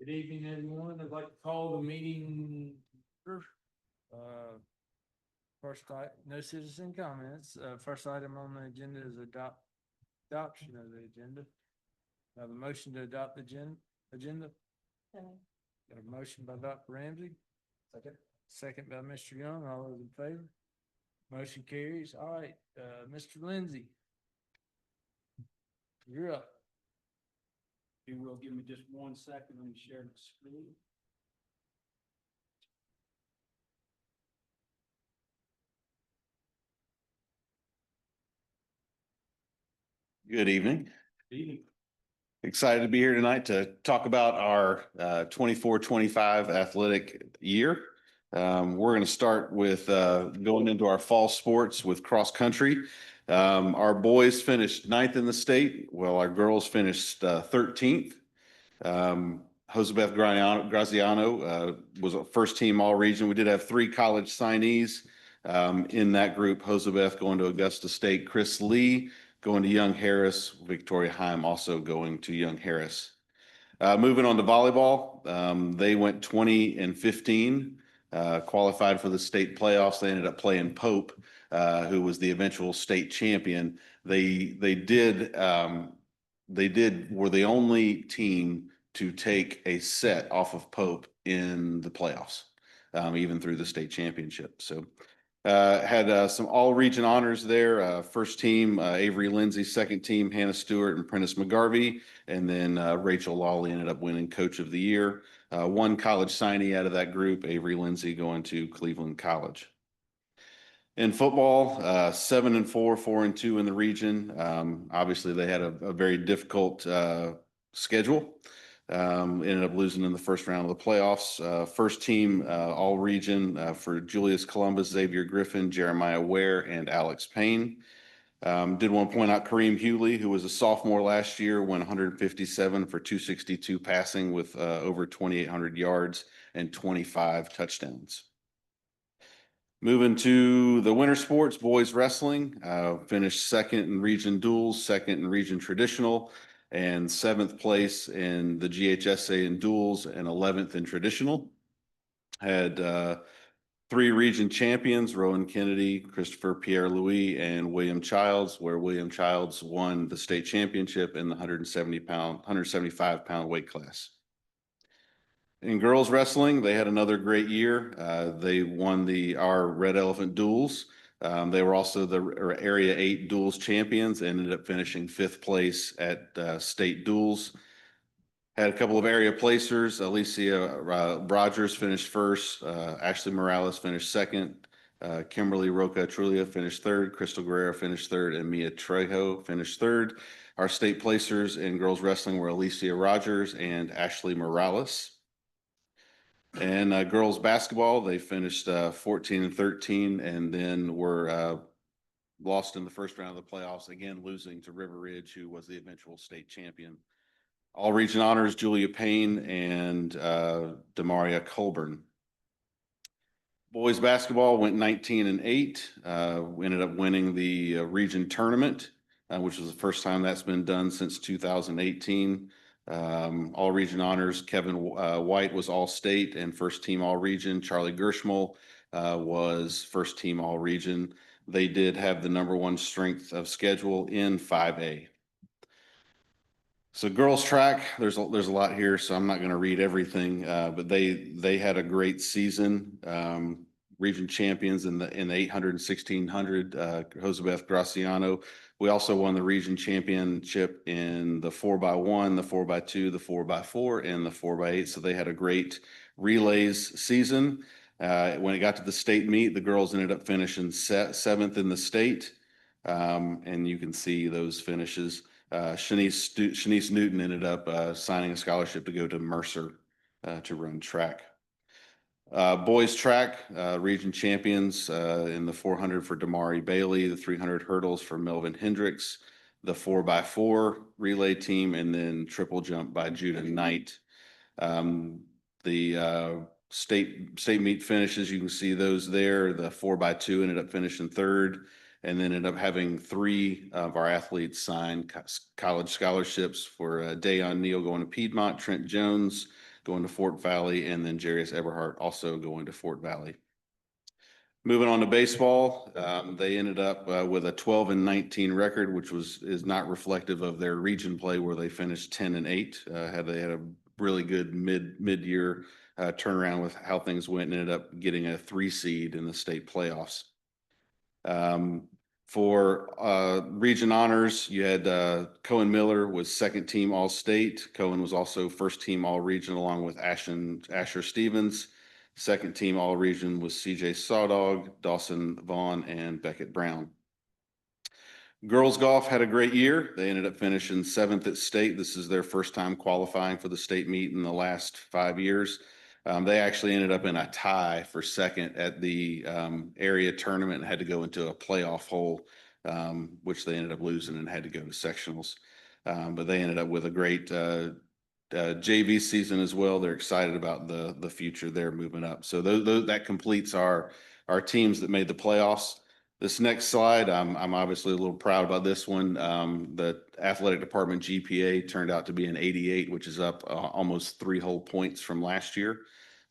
Good evening, everyone. I'd like to call the meeting. No citizen comments. First item on the agenda is adoption of the agenda. I have a motion to adopt the agenda. Got a motion by Dr. Ramsey. Second by Mr. Young. All those in favor? Motion carries. All right, Mr. Lindsay. You're up. You will give me just 1 second. Let me share the screen. Good evening. Good evening. Excited to be here tonight to talk about our 24-25 athletic year. We're going to start with going into our fall sports with cross country. Our boys finished 9th in the state, while our girls finished 13th. Josebeth Graziano was a first team all region. We did have 3 college signees in that group. Josebeth going to Augusta State, Chris Lee going to Young Harris, Victoria Heim also going to Young Harris. Moving on to volleyball, they went 20-15, qualified for the state playoffs. They ended up playing Pope, who was the eventual state champion. They were the only team to take a set off of Pope in the playoffs, even through the state championship. So had some all-region honors there. First team, Avery Lindsay. Second team, Hannah Stewart and Prentice McGarvey. And then Rachel Lawley ended up winning Coach of the Year. 1 college signee out of that group, Avery Lindsay, going to Cleveland College. In football, 7-4, 4-2 in the region. Obviously, they had a very difficult schedule. Ended up losing in the first round of the playoffs. First team all region for Julius Columbus, Xavier Griffin, Jeremiah Ware, and Alex Payne. Did want to point out Kareem Hewley, who was a sophomore last year, went 157 for 262 passing with over 2,800 yards and 25 touchdowns. Moving to the winter sports, boys wrestling, finished 2nd in region duels, 2nd in region traditional, and 7th place in the GHSA in duels and 11th in traditional. Had 3 region champions, Rowan Kennedy, Christopher Pierre-Louis, and William Childs, where William Childs won the state championship in the 175-pound weight class. In girls wrestling, they had another great year. They won our Red Elephant duels. They were also the Area 8 duels champions, ended up finishing 5th place at state duels. Had a couple of area placers. Alicia Rogers finished 1st. Ashley Morales finished 2nd. Kimberly Roca Trulia finished 3rd. Crystal Guerrero finished 3rd. And Mia Trejo finished 3rd. Our state placers in girls wrestling were Alicia Rogers and Ashley Morales. And girls basketball, they finished 14-13 and then were lost in the first round of the playoffs, again losing to River Ridge, who was the eventual state champion. All region honors, Julia Payne and Demaria Colburn. Boys basketball went 19-8. We ended up winning the region tournament, which was the first time that's been done since 2018. All region honors, Kevin White was all state and first team all region. Charlie Gershmal was first team all region. They did have the #1 strength of schedule in 5A. So girls track, there's a lot here, so I'm not going to read everything, but they had a great season. Region champions in the 800 and 1600, Josebeth Graciano. We also won the region championship in the 4x1, the 4x2, the 4x4, and the 4x8. So they had a great relays season. When it got to the state meet, the girls ended up finishing 7th in the state. And you can see those finishes. Shanice Newton ended up signing a scholarship to go to Mercer to run track. Boys track, region champions in the 400 for Damari Bailey, the 300 hurdles for Melvin Hendricks, the 4x4 relay team, and then triple jump by Judah Knight. The state meet finishes, you can see those there. The 4x2 ended up finishing 3rd, and then ended up having 3 of our athletes sign college scholarships for Dayon Neal going to Piedmont, Trent Jones, going to Fort Valley, and then Jarius Eberhardt also going to Fort Valley. Moving on to baseball, they ended up with a 12-19 record, which is not reflective of their region play, where they finished 10-8. They had a really good mid-year turnaround with how things went, and ended up getting a 3 seed in the state playoffs. For region honors, you had Cohen Miller was second team All-State. Cohen was also first team All-Region along with Asher Stevens. Second team All-Region was CJ Sawdog, Dawson Vaughn, and Beckett Brown. Girls golf had a great year. They ended up finishing 7th at state. This is their first time qualifying for the state meet in the last 5 years. They actually ended up in a tie for second at the area tournament and had to go into a playoff hole, which they ended up losing and had to go to sectionals. But they ended up with a great JV season as well. They're excited about the future there moving up. So that completes our teams that made the playoffs. This next slide, I'm obviously a little proud about this one. The athletic department GPA turned out to be an 88, which is up almost 3 whole points from last year.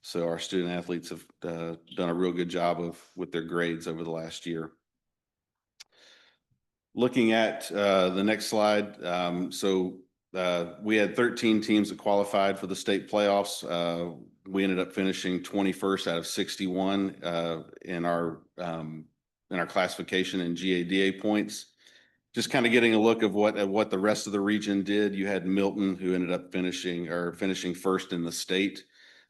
So our student athletes have done a real good job with their grades over the last year. Looking at the next slide, we had 13 teams that qualified for the state playoffs. We ended up finishing 21st out of 61 in our classification in GADA points. Just kind of getting a look of what the rest of the region did. You had Milton, who ended up finishing first in the state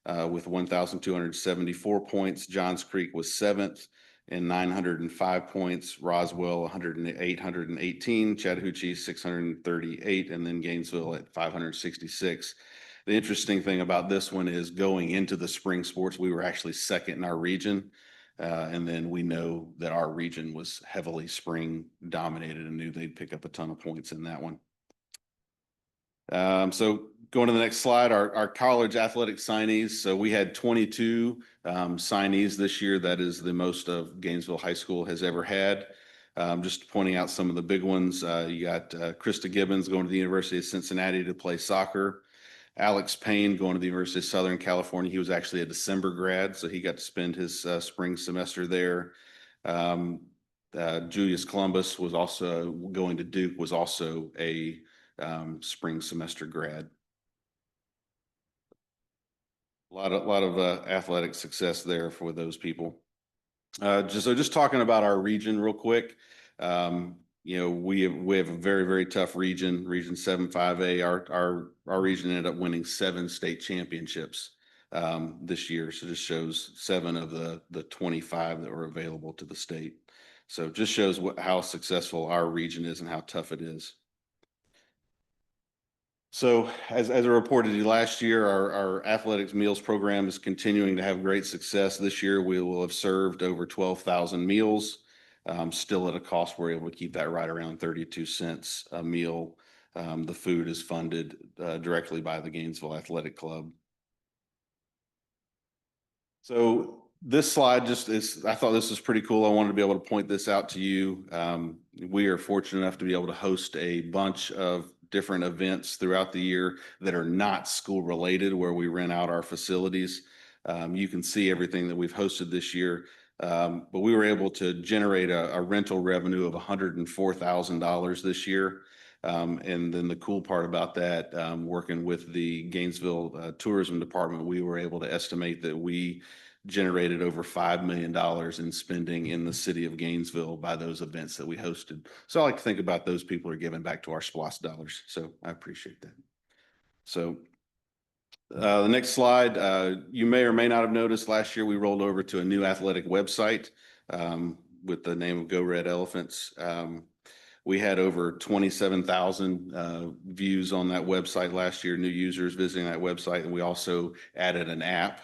with 1,274 points. Johns Creek was 7th and 905 points. Roswell 818, Chattahoochee 638, and then Gainesville at 566. The interesting thing about this one is going into the spring sports, we were actually second in our region. And then we know that our region was heavily spring dominated and knew they'd pick up a ton of points in that one. So going to the next slide, our college athletic signees. So we had 22 signees this year. That is the most of Gainesville High School has ever had. Just pointing out some of the big ones. You got Krista Gibbons going to the University of Cincinnati to play soccer. Alex Payne going to the University of Southern California. He was actually a December grad, so he got to spend his spring semester there. Julius Columbus was also going to Duke, was also a spring semester grad. A lot of athletic success there for those people. Just talking about our region real quick. We have a very, very tough region 7-5A. Our region ended up winning 7 state championships this year. So just shows 7 of the 25 that were available to the state. So just shows how successful our region is and how tough it is. So as I reported to you last year, our athletics meals program is continuing to have great success. This year, we will have served over 12,000 meals, still at a cost we're able to keep that right around 32 cents a meal. The food is funded directly by the Gainesville Athletic Club. So this slide I thought this was pretty cool. I wanted to be able to point this out to you. We are fortunate enough to be able to host a bunch of different events throughout the year that are not school related, where we rent out our facilities. You can see everything that we've hosted this year, but we were able to generate a rental revenue of $104,000 this year. And then the cool part about that, working with the Gainesville Tourism Department, we were able to estimate that we generated over $5 million in spending in the city of Gainesville by those events that we hosted. So I like to think about those people are giving back to our SPLOST dollars. So I appreciate that. So the next slide, you may or may not have noticed last year we rolled over to a new athletic website with the name of Go Red Elephants. We had over 27,000 views on that website last year, new users visiting that website. And we also added an app.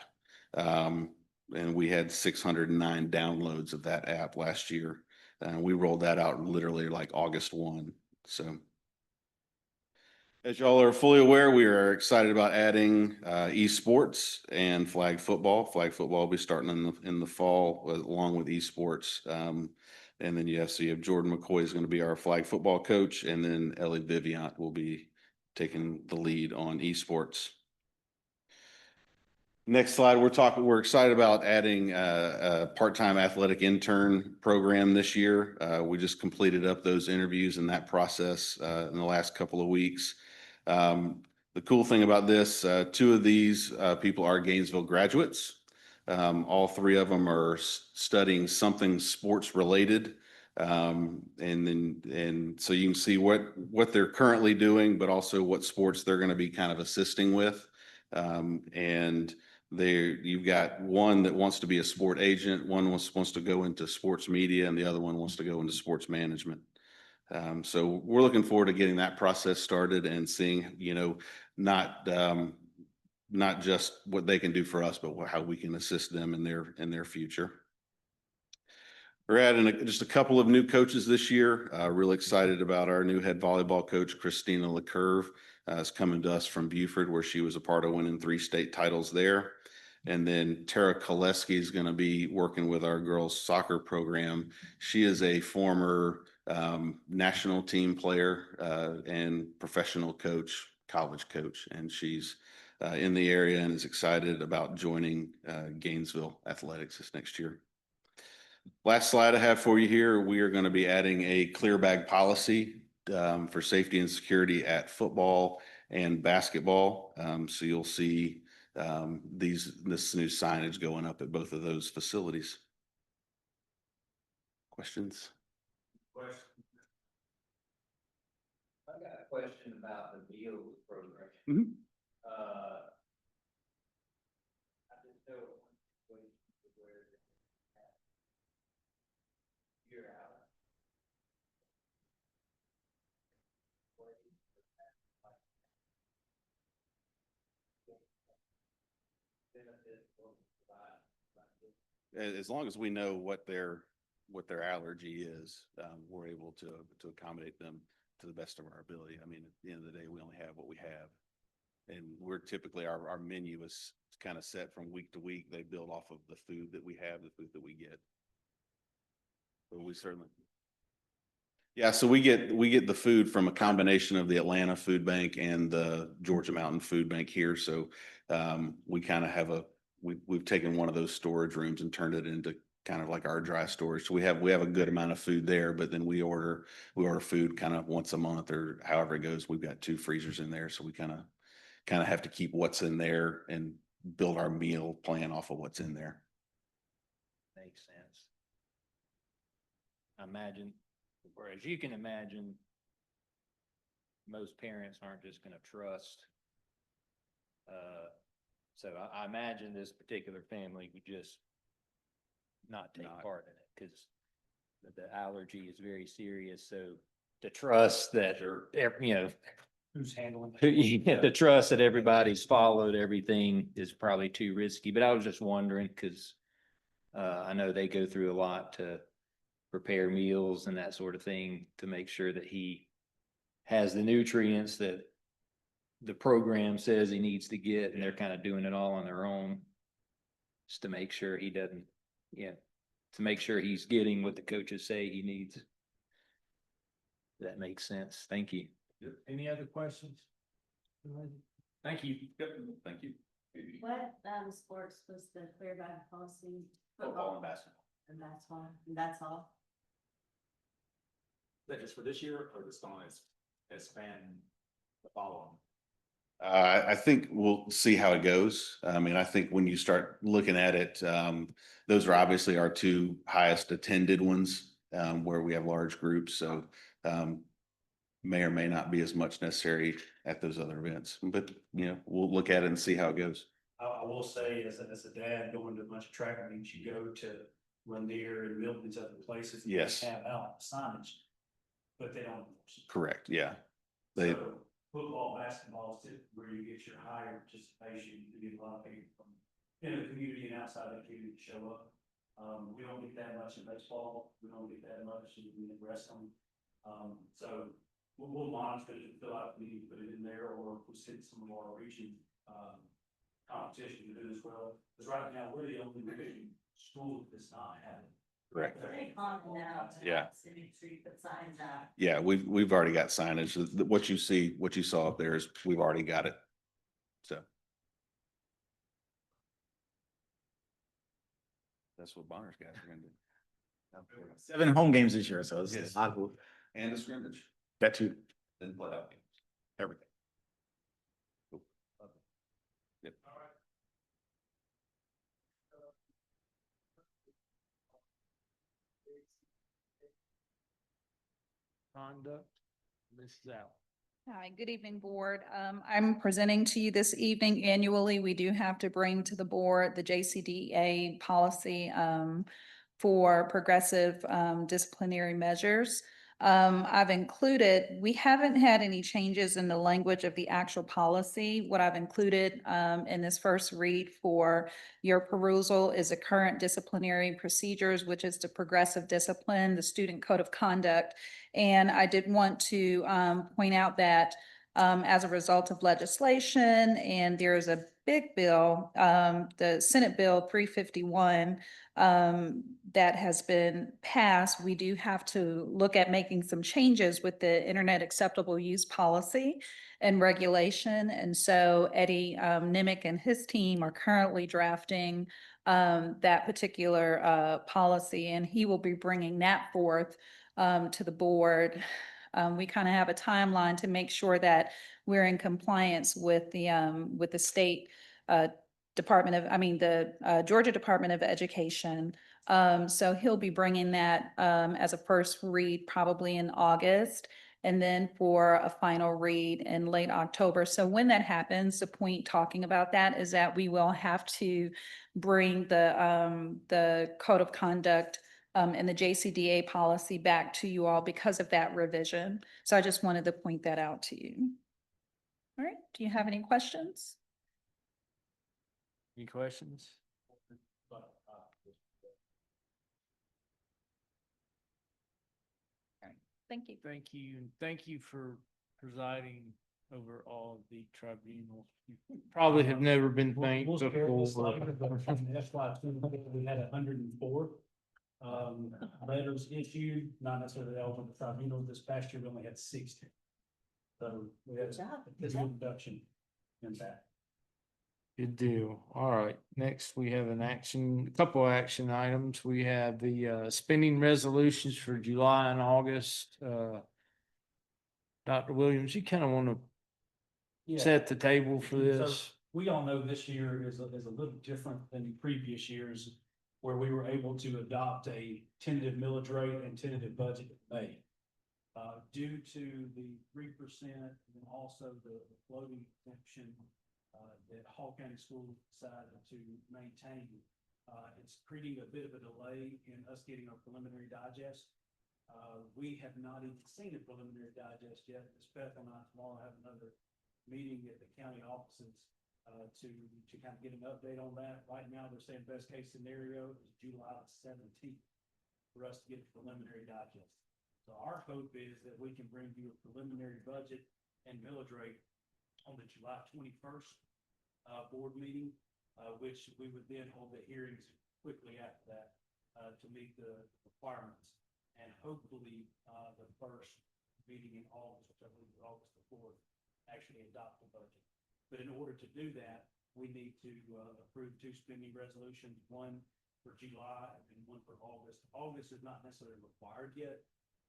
And we had 609 downloads of that app last year. We rolled that out literally like August 1. So as y'all are fully aware, we are excited about adding esports and flag football. Flag football will be starting in the fall along with esports. And then you have Jordan McCoy is going to be our flag football coach, and then Ellie Viviant will be taking the lead on esports. Next slide, we're excited about adding a part-time athletic intern program this year. We just completed up those interviews and that process in the last couple of weeks. The cool thing about this, two of these people are Gainesville graduates. All three of them are studying something sports related. And so you can see what they're currently doing, but also what sports they're going to be kind of assisting with. And you've got one that wants to be a sport agent, one wants to go into sports media, and the other one wants to go into sports management. So we're looking forward to getting that process started and seeing, not just what they can do for us, but how we can assist them in their future. We're adding just a couple of new coaches this year. Really excited about our new head volleyball coach, Christina LeCurve, is coming to us from Buford, where she was a part of winning 3 state titles there. And then Tara Koleski is going to be working with our girls soccer program. She is a former national team player and professional coach, college coach, and she's in the area and is excited about joining Gainesville Athletics this next year. Last slide I have for you here, we are going to be adding a clear bag policy for safety and security at football and basketball. So you'll see this new signage going up at both of those facilities. Questions? I got a question about the meals program. Mm-hmm. I just know where you're out. As long as we know what their allergy is, we're able to accommodate them to the best of our ability. I mean, at the end of the day, we only have what we have. And we're typically, our menu is kind of set from week to week. They build off of the food that we have, the food that we get. But we certainly. Yeah, so we get the food from a combination of the Atlanta Food Bank and the Georgia Mountain Food Bank here. So we kind of have we've taken one of those storage rooms and turned it into kind of like our dry storage. So we have a good amount of food there, but then we order food kind of once a month or however it goes. We've got 2 freezers in there, so we kind of have to keep what's in there and build our meal plan off of what's in there. Makes sense. I imagine, whereas you can imagine, most parents aren't just going to trust. So I imagine this particular family would just not take part in it because the allergy is very serious. So to trust that, Who's handling? the trust that everybody's followed everything is probably too risky. But I was just wondering because I know they go through a lot to prepare meals and that sort of thing to make sure that he has the nutrients that the program says he needs to get, and they're kind of doing it all on their own just to make sure he doesn't, to make sure he's getting what the coaches say he needs. That makes sense. Thank you. Any other questions? Thank you. Yep, thank you. What sports was the clear bag policy? Football and basketball. And that's all? Is that just for this year or just on expand the following? I think we'll see how it goes. I mean, I think when you start looking at it, those are obviously our 2 highest attended ones, where we have large groups. So may or may not be as much necessary at those other events, but we'll look at it and see how it goes. I will say as a dad going to a bunch of track meets, you go to Lanier and Milton, these other places. Yes. They have out signage, but they don't. Correct. Yeah. So football, basketball is where you get your higher participation. You get a lot of people from the community and outside the community to show up. We don't get that much in baseball. We don't get that much in wrestling. So we'll monitor it and fill out if we need to put it in there, or if we send some of our region competition to do as well. Because right now we're the only school that does not have it. Correct. Very common now to Yeah. have Civic Street put signs out. Yeah, we've already got signage. What you saw up there is we've already got it. So. That's what Bonner's guys are gonna do. 7 home games this year, so it's Yes. And a scrimmage, that too, then playoff games. everything. Yep. Conduct, Mrs. Allen. Hi, good evening, Board. I'm presenting to you this evening. Annually, we do have to bring to the board the JCDA policy for progressive disciplinary measures. I've included, we haven't had any changes in the language of the actual policy. What I've included in this first read for your perusal is the current disciplinary procedures, which is the progressive discipline, the student code of conduct. And I did want to point out that as a result of legislation, and there is a big bill, the Senate Bill 351, that has been passed, we do have to look at making some changes with the Internet Acceptable Use Policy and regulation. And so Eddie Nimick and his team are currently drafting that particular policy, and he will be bringing that forth to the board. We kind of have a timeline to make sure that we're in compliance with the state Department of, the Georgia Department of Education. So he'll be bringing that as a first read probably in August, and then for a final read in late October. So when that happens, the point talking about that is that we will have to bring the code of conduct and the JCDA policy back to you all because of that revision. So I just wanted to point that out to you. All right, do you have any questions? Any questions? Thank you. Thank you, and thank you for presiding over all of the tribunals. You probably have never been thanked We'll spare before. this later, but from the FY we had 104 letters issued, not necessarily eligible for tribunal. This past year, we only had 60. So we had a reduction in that. Good deal. All right, next we have a couple of action items. We have the spending resolutions for July and August. Dr. Williams, you kind of want to Yeah. set the table for So this? we all know this year is a little different than the previous years, where we were able to adopt a tentative millage rate and tentative budget in May. Due to the 3% and also the floating exemption that Hall County Schools decided to maintain, it's creating a bit of a delay in us getting our preliminary digest. We have not even seen a preliminary digest yet. Ms. Beth and I tomorrow have another meeting at the county offices to kind of get an update on that. Right now, they're saying best case scenario is July 17th for us to get the preliminary digest. So our hope is that we can bring you a preliminary budget and millage rate on the July 21st board meeting, which we would then hold the hearings quickly after that to meet the requirements. And hopefully the first meeting in August, which I believe is August the 4th, actually adopt the budget. But in order to do that, we need to approve 2 spending resolutions, one for July and one for August. August is not necessarily required yet,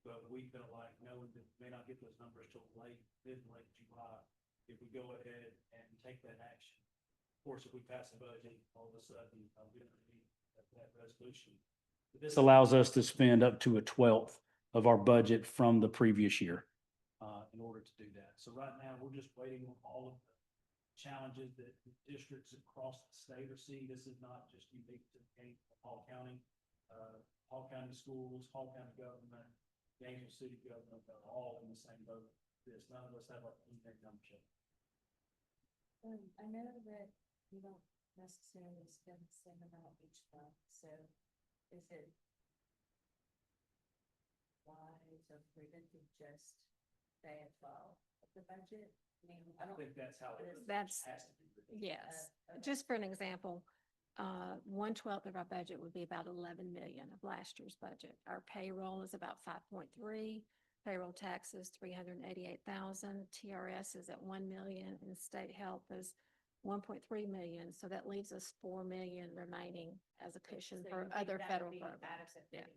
but we felt like knowing that we may not get those numbers till late July, if we go ahead and take that action. Of course, if we pass the budget, all of a sudden, we don't need that resolution. But this allows us to spend up to 1/12 of our budget from the previous year in order to do that. So right now, we're just waiting on all of the challenges that the districts across the state are seeing. This is not just unique to Hall County. Hall County schools, Hall County government, Gainesville City government are all in the same boat. This, none of us have our own number. I know that you don't necessarily spend the same amount each month, so is it wise or prudent to just stay at 12 of the budget? I mean, I think that's how it is. That's- Has to be. Yes, Okay. just for an example, 1/12 of our budget would be about 11 million of last year's budget. Our payroll is about 5.3, payroll taxes 388,000, TRS is at 1 million, and state health is 1.3 million, so that leaves us 4 million remaining as a cushion So for you think other that federal would be programs. adequate Yeah.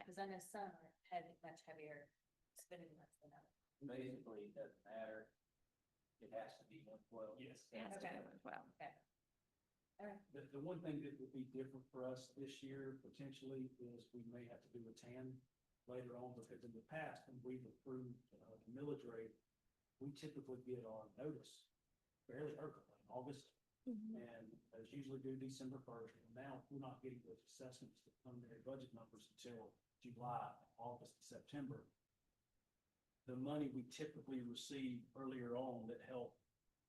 Cause I know some are heavy, much heavier spending less than others. Basically, it doesn't matter. It has to be 112. Yes. It has to Okay. go as well. Okay. All right. The one thing that would be different for us this year potentially is we may have to do a TAN later on, because in the past, when we've approved, the millage rate, we typically get our notice fairly early, in August, and it's usually due December first. And now we're not getting those assessments, the preliminary budget numbers until July, August, September. The money we typically receive earlier on that help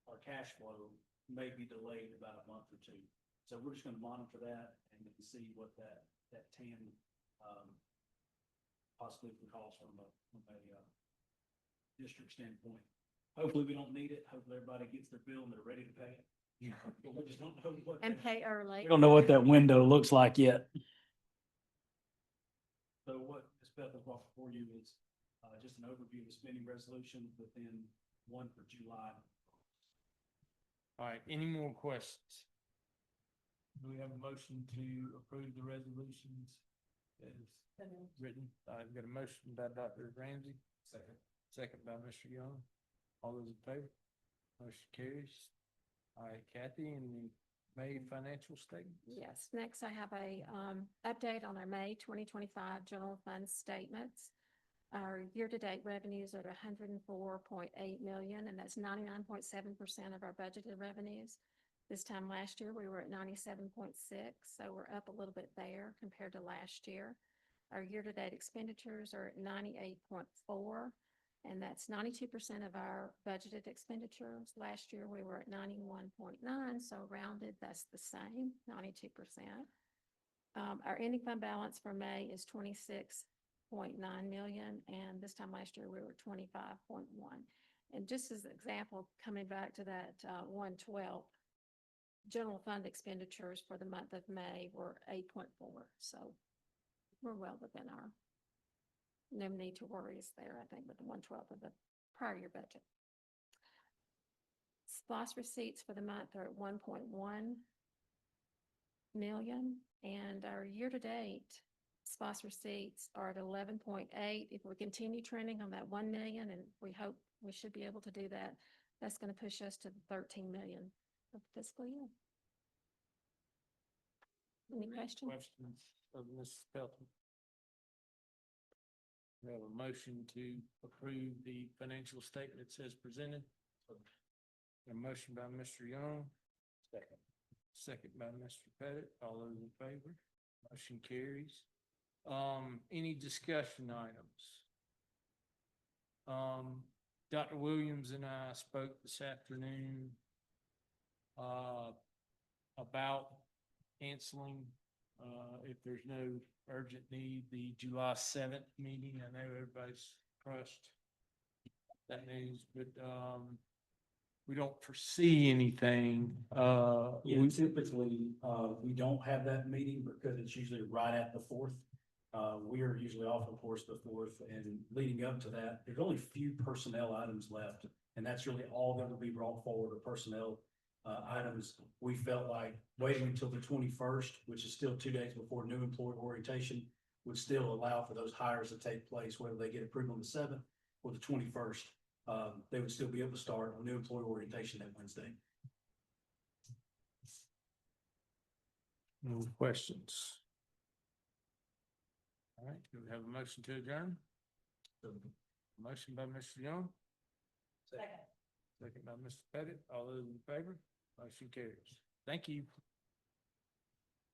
our cash flow may be delayed about a month or two. So we're just gonna monitor that and then see what that TAN, possibly can cost from a district standpoint. Hopefully, we don't need it. Hopefully, everybody gets their bill and they're ready to pay it. But we just don't know what. And that- pay early. We don't know what that window looks like yet. So what Ms. Beth has brought before you is, just an overview of the spending resolution, but then one for July. All right, any more questions? Do we have a motion to approve the resolutions as written? I've got a motion by Dr. Ramsey. Second by Mr. Young. All those in favor? Motion carries. All right, Kathy, in the May financial statements? Yes, next I have a update on our May 2025 general fund statements. Our year-to-date revenues are at 104.8 million, and that's 99.7% of our budgeted revenues. This time last year, we were at 97.6, so we're up a little bit there compared to last year. Our year-to-date expenditures are at 98.4, and that's 92% of our budgeted expenditures. Last year, we were at 91.9, so rounded, that's the same, 92%. Our ending fund balance for May is 26.9 million, and this time last year, we were 25.1. And just as an example, coming back to that 1/12, general fund expenditures for the month of May were 8.4, so we're well within our, no need to worry is there, I think, with the 1/12 of the prior year budget. SPOS receipts for the month are at 1.1 million, and our year-to-date SPOS receipts are at 11.8. If we continue trending on that 1 million, and we hope we should be able to do that, that's going to push us to 13 million of fiscal year. Any questions? Questions of Ms. Pelton? We have a motion to approve the financial statements as presented. A motion by Mr. Young. Second by Mr. Pettit. All those in favor? Motion carries. Any discussion items? Dr. Williams and I spoke this afternoon about canceling, if there's no urgent need, the July 7th meeting. I know everybody's crushed that news, but we don't foresee anything. Yeah, typically, we don't have that meeting because it's usually right at the 4th. We are usually off, of course, the 4th, and leading up to that, there's only a few personnel items left. And that's really all that will be brought forward, are personnel items. We felt like waiting until the 21st, which is still 2 days before new employee orientation, would still allow for those hires to take place, whether they get approved on the 7th or the 21st. They would still be able to start on new employee orientation that Wednesday. No questions. All right, do we have a motion to adjourn? Motion by Mr. Young, Second. second by Mr. Pettit. All those in favor? Motion carries. Thank you.